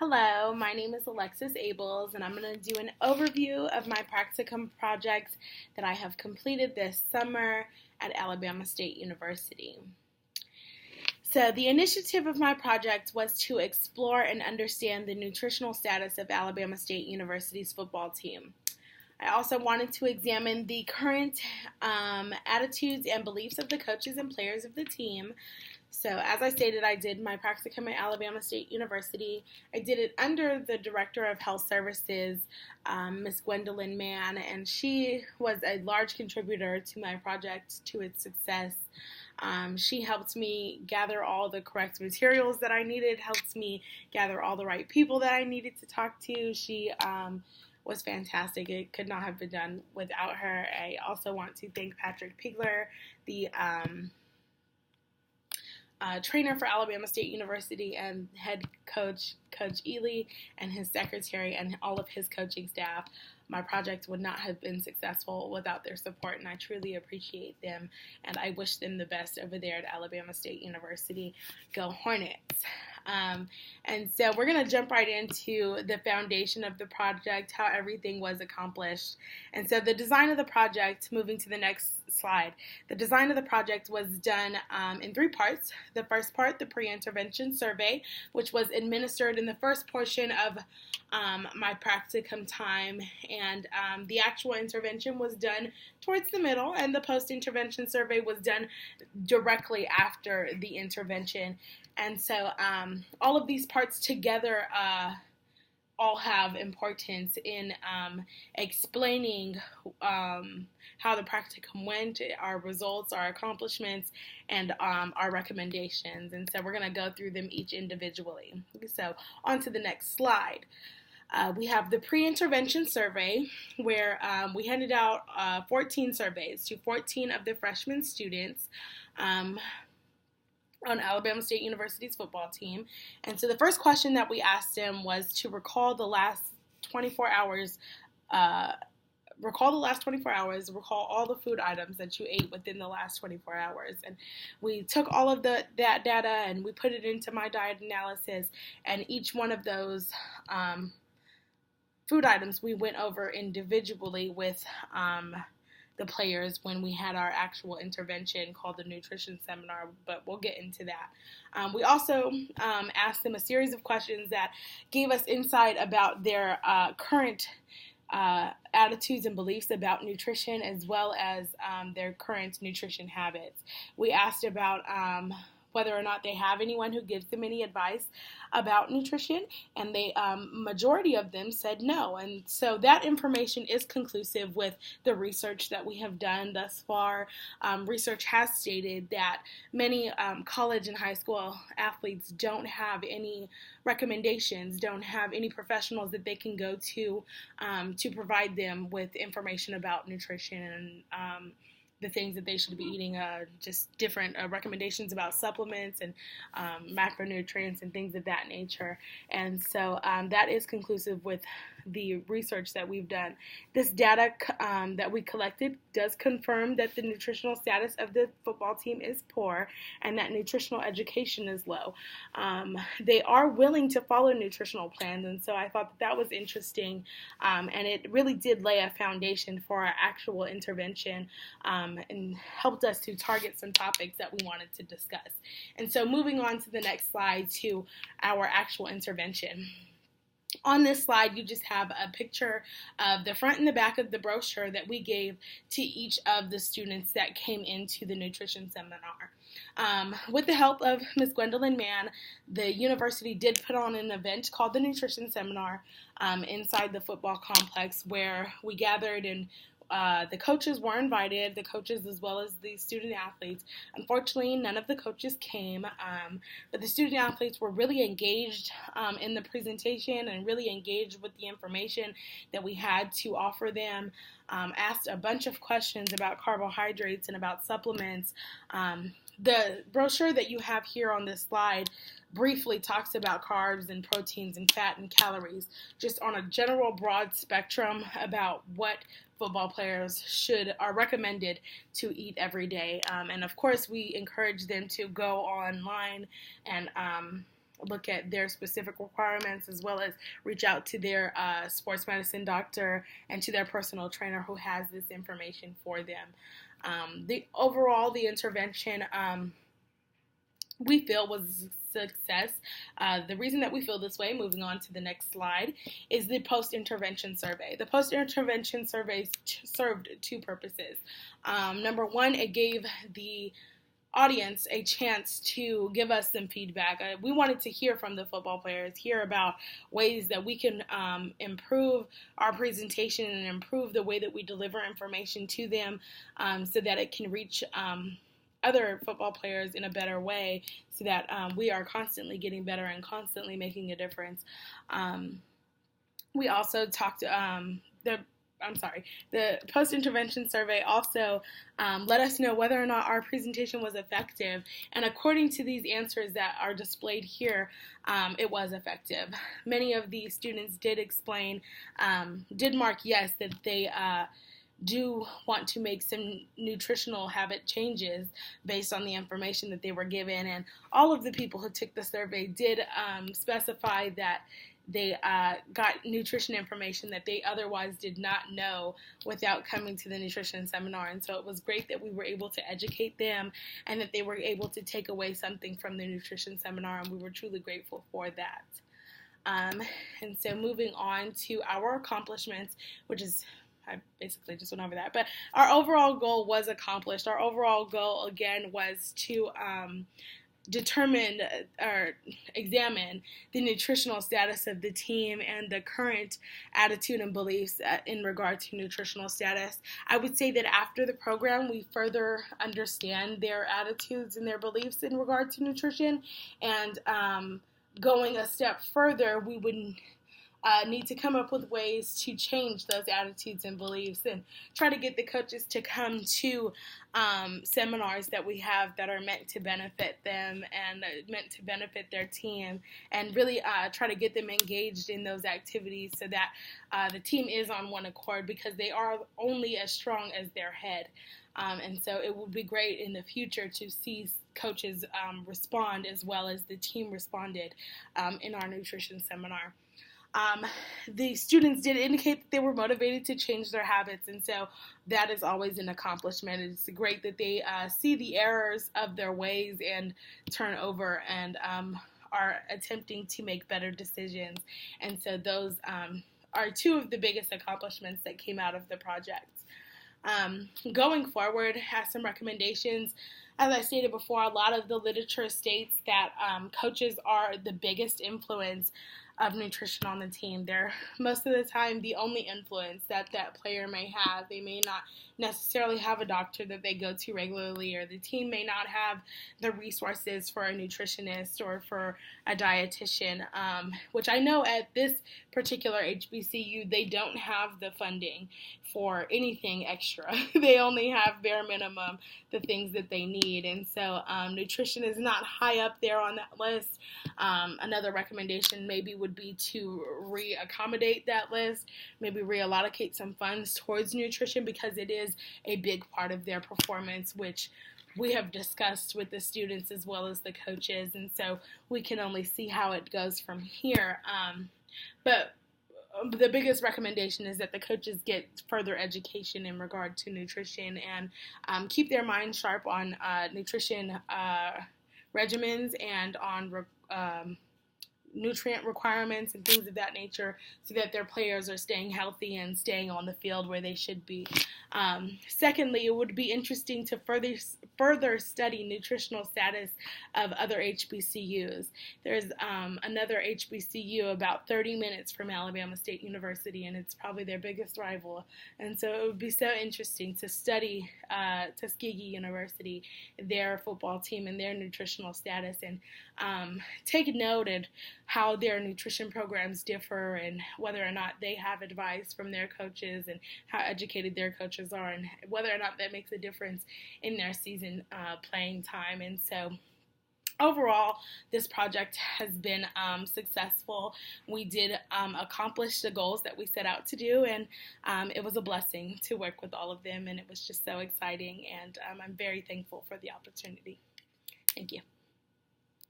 Hello, my name is Alexis Abels, and I'm going to do an overview of my practicum projects that I have completed this summer at Alabama State University. So the initiative of my project was to explore and understand the nutritional status of Alabama State University's football team. I also wanted to examine the current attitudes and beliefs of the coaches and players of the team. So as I stated, I did my practicum at Alabama State University. I did it under the Director of Health Services, Ms. Gwendolyn Mann, and she was a large contributor to my project, to its success. She helped me gather all the correct materials that I needed, helped me gather all the right people that I needed to talk to. She was fantastic. It could not have been done without her. I also want to thank Patrick Pigler, the trainer for Alabama State University, and head coach, Coach Ely, and his secretary, and all of his coaching staff. My project would not have been successful without their support, and I truly appreciate them, and I wish them the best over there at Alabama State University. Go Hornets! And so we're going to jump right into the foundation of the project, how everything was accomplished. And so the design of the project, moving to the next slide, the design of the project was done in 3 parts. The first part, the pre-intervention survey, which was administered in the first portion of my practicum time, and the actual intervention was done towards the middle, and the post-intervention survey was done directly after the intervention. And so all of these parts together all have importance in explaining how the practicum went, our results, our accomplishments, and our recommendations. And so we're going to go through them each individually. So on to the next slide. We have the pre-intervention survey, where we handed out 14 surveys to 14 of the freshman students on Alabama State University's football team. And so the first question that we asked them was to recall the last 24 hours, recall all the food items that you ate within the last 24 hours. And we took all of that data and we put it into my diet analysis, and each one of those food items we went over individually with the players when we had our actual intervention called the nutrition seminar, but we'll get into that. We also asked them a series of questions that gave us insight about their current attitudes and beliefs about nutrition, as well as their current nutrition habits. We asked about whether or not they have anyone who gives them any advice about nutrition, and the majority of them said no. And so that information is conclusive with the research that we have done thus far. Research has stated that many college and high school athletes don't have any recommendations, don't have any professionals that they can go to provide them with information about nutrition and the things that they should be eating, just different recommendations about supplements and macronutrients and things of that nature. And so that is conclusive with the research that we've done. This data that we collected does confirm that the nutritional status of the football team is poor and that nutritional education is low. They are willing to follow nutritional plans, and so I thought that was interesting, and it really did lay a foundation for our actual intervention and helped us to target some topics that we wanted to discuss. And so moving on to the next slide, to our actual intervention. On this slide, you just have a picture of the front and the back of the brochure that we gave to each of the students that came into the nutrition seminar. With the help of Ms. Gwendolyn Mann, the university did put on an event called the Nutrition Seminar inside the football complex, where we gathered and the coaches were invited, the coaches as well as the student athletes. Unfortunately, none of the coaches came, but the student athletes were really engaged in the presentation and really engaged with the information that we had to offer them, asked a bunch of questions about carbohydrates and about supplements. The brochure that you have here on this slide briefly talks about carbs and proteins and fat and calories, just on a general broad spectrum about what football players are recommended to eat every day. And of course, we encourage them to go online and look at their specific requirements, as well as reach out to their sports medicine doctor and to their personal trainer who has this information for them. The intervention we feel was a success. The reason that we feel this way, moving on to the next slide, is the post-intervention survey. The post-intervention survey served two purposes. Number one, it gave the audience a chance to give us some feedback. We wanted to hear from the football players, hear about ways that we can improve our presentation and improve the way that we deliver information to them, so that it can reach other football players in a better way, so that we are constantly getting better and constantly making a difference. We also talked the post-intervention survey also let us know whether or not our presentation was effective. And according to these answers that are displayed here, it was effective. Many of the students did mark yes, that they do want to make some nutritional habit changes based on the information that they were given. And all of the people who took the survey did specify that they got nutrition information that they otherwise did not know without coming to the nutrition seminar. And so it was great that we were able to educate them and that they were able to take away something from the nutrition seminar, and we were truly grateful for that. And so moving on to our accomplishments, which is, I basically just went over that, but our overall goal was accomplished. Our overall goal, again, was to determine or examine the nutritional status of the team and the current attitude and beliefs in regard to nutritional status. I would say that after the program, we further understand their attitudes and their beliefs in regard to nutrition, and going a step further, we would need to come up with ways to change those attitudes and beliefs and try to get the coaches to come to seminars that we have that are meant to benefit them and meant to benefit their team, and really try to get them engaged in those activities so that the team is on one accord, because they are only as strong as their head. And so it would be great in the future to see coaches respond as well as the team responded in our nutrition seminar. The students did indicate that they were motivated to change their habits, and so that is always an accomplishment. It's great that they see the errors of their ways and turn over and are attempting to make better decisions. And so those are two of the biggest accomplishments that came out of the project. Going forward, has some recommendations. As I stated before, a lot of the literature states that coaches are the biggest influence of nutrition on the team. They're most of the time the only influence that that player may have. They may not necessarily have a doctor that they go to regularly, or the team may not have the resources for a nutritionist or for a dietitian, which I know at this particular HBCU, they don't have the funding for anything extra. They only have bare minimum, the things that they need. And so nutrition is not high up there on that list. Another recommendation maybe would be to reaccommodate that list, maybe reallocate some funds towards nutrition, because it is a big part of their performance, which we have discussed with the students as well as the coaches, and so we can only see how it goes from here. But the biggest recommendation is that the coaches get further education in regard to nutrition and keep their mind sharp on nutrition regimens and on nutrient requirements and things of that nature, so that their players are staying healthy and staying on the field where they should be. Secondly, it would be interesting to further study nutritional status of other HBCUs. There's another HBCU about 30 minutes from Alabama State University, and it's probably their biggest rival. And so it would be so interesting to study Tuskegee University, their football team, and their nutritional status, and take note of how their nutrition programs differ and whether or not they have advice from their coaches and how educated their coaches are, and whether or not that makes a difference in their season playing time. And so overall, this project has been successful. We did accomplish the goals that we set out to do, and it was a blessing to work with all of them, and it was just so exciting, and I'm very thankful for the opportunity. Thank you.